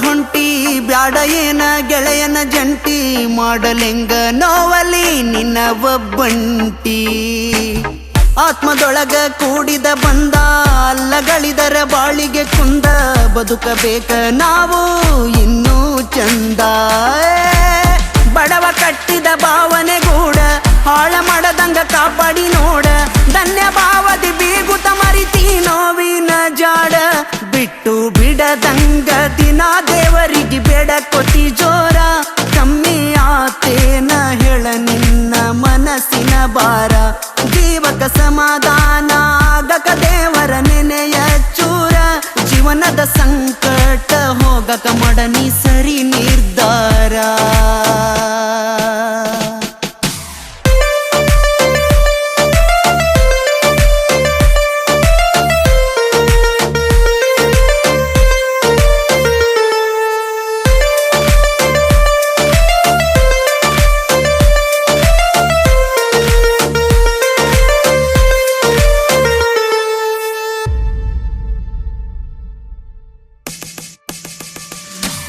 ಹೊಂಟಿ ಬ್ಯಾಡ ಏನ ಗೆಳೆಯನ ಜಂಟಿ ಮಾಡಲೆಂಗ ನೋವಲಿ ನಿನ್ನ ಒಬ್ಬಂಟಿ ಆತ್ಮದೊಳಗ ಕೂಡಿದ ಬಂದ ಅಲ್ಲಗಳಿದರ ಬಾಳಿಗೆ ಕುಂದ ಬದುಕಬೇಕ ನಾವು ಇನ್ನೂ ಚಂದ ಬಡವ ಕಟ್ಟಿದ ಭಾವನೆಗೂಡ ಹಾಳ ಮಾಡದಂಗ ಕಾಪಾಡಿ ನೋಡ ಧನ್ಯ ಭಾವದಿ ಬೀಗುತ ಮರಿತಿ ನೋವಿನ ಜಾಡ ಬಿಟ್ಟು ಬಿಡದಂಗ ದಿನ ದೇವರಿಗೆ ಬೇಡಕೊತಿ ಜೋರ ಕಮ್ಮಿ ಆತೇನ ಹೇಳ ನಿನ್ನ ಮನಸ್ಸಿನ ಭಾರ ಜೀವಕ ಸಮಾಧಾನ ಆಗಕ ದೇವರ ನೆನೆಯ ಚೂರ ಜೀವನದ ಸಂಕಟ ಹೋಗಕ ಮಡನಿ ಸರಿ ನಿರ್ಧಾರ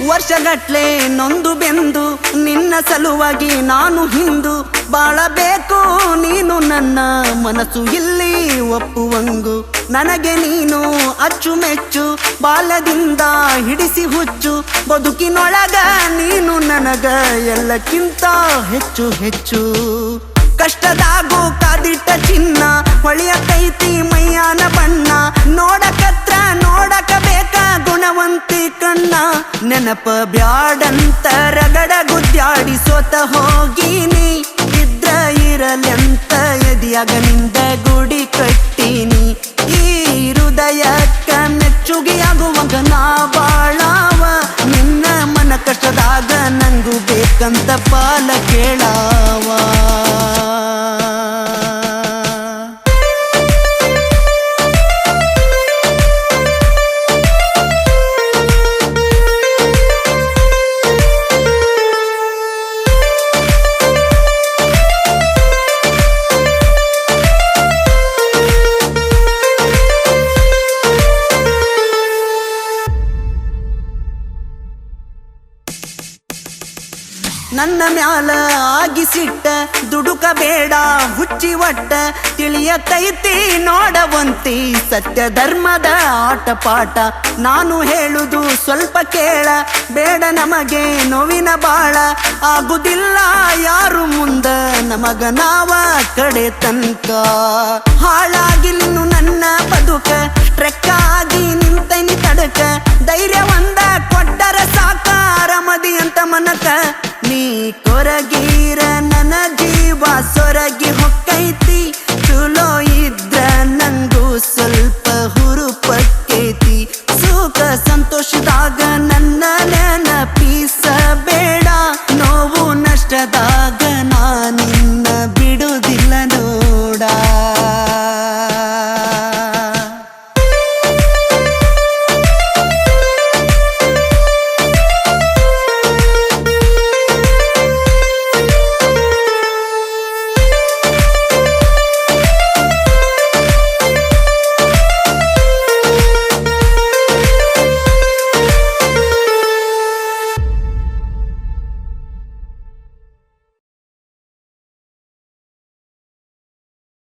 ವರ್ಷಗಟ್ಲೆ ನೊಂದು ಬೆಂದು ನಿನ್ನ ಸಲುವಾಗಿ ನಾನು ಹಿಂದು ಬಾಳಬೇಕು ನೀನು ನನ್ನ ಮನಸ್ಸು ಇಲ್ಲಿ ಒಪ್ಪುವಂಗು ನನಗೆ ನೀನು ಅಚ್ಚುಮೆಚ್ಚು ಬಾಲ್ಯದಿಂದ ಹಿಡಿಸಿ ಹುಚ್ಚು ಬದುಕಿನೊಳಗ ನೀನು ನನಗ ಎಲ್ಲಕ್ಕಿಂತ ಹೆಚ್ಚು ಹೆಚ್ಚು ಕಷ್ಟದಾಗು ಕಾದಿಟ್ಟ ಚಿನ್ನ ಹೊಳೆಯತೈತಿ ಮೈಯಾನ ಬಣ್ಣ ನೋಡಕತ್ರ ನೋಡಕ ಬೇಕ ಗುಣವಂತಿ ಕಣ್ಣ ನೆನಪ ಬ್ಯಾಡಂತ ರಗಡ ಗುದ್ದಾಡಿ ಸೋತ ಹೋಗೀನಿ ಇದ್ರ ಇರಲೆಂತ ಎದಿಯಾಗ ನಿಂದ ಗುಡಿ ಕಟ್ಟೀನಿ ಈ ಹೃದಯಕ್ಕ ಮೆಚ್ಚುಗೆಯಾಗುವಾಗ ನಾ ಬಾಳಾವ ನಿನ್ನ ಮನ ಕಷ್ಟದಾಗ ನಂಗೂ ಬೇಕಂತ ಪಾಲ ಕೇಳಾವ ನನ್ನ ಮ್ಯಾಲ ಆಗಿಸಿಟ್ಟ ದುಡುಕ ಬೇಡ ಹುಚ್ಚಿ ಒಟ್ಟ ತಿಳಿಯತೈತಿ ನೋಡವಂತಿ ಸತ್ಯ ಧರ್ಮದ ಆಟ ಪಾಠ ನಾನು ಹೇಳುದು ಸ್ವಲ್ಪ ಕೇಳ ಬೇಡ ನಮಗೆ ನೋವಿನ ಬಾಳ ಆಗುದಿಲ್ಲ ಯಾರು ಮುಂದ ನಮಗ ನಾವ ಕಡೆ ತನಕ ಹಾಳಾಗಿಲ್ನು ನನ್ನ ಬದುಕ ಟ್ರೆಕ್ ಆಗಿ ನಿಂತೈನಿ ತಡಕ ಧೈರ್ಯ ಒಂದ ಕೊಟ್ಟರ ಸಾಕ ಆರಾಮದಿ ಅಂತ ಮನಕ ನೀ ಕೊರಗೀರ ನನ್ನ ಜೀವ ಸೊರಗಿ ಹೊಕ್ಕೈತಿ ಚಲೋ ಇದ್ರ ನಂಗೂ ಸ್ವಲ್ಪ ಹುರುಪಕ್ಕೈತಿ ಸುಖ ಸಂತೋಷದಾಗ ನನ್ನ ನೆನಪಿಸಬೇಡ ನೋವು ನಷ್ಟದಾಗ ನಾ ನಿನ್ನ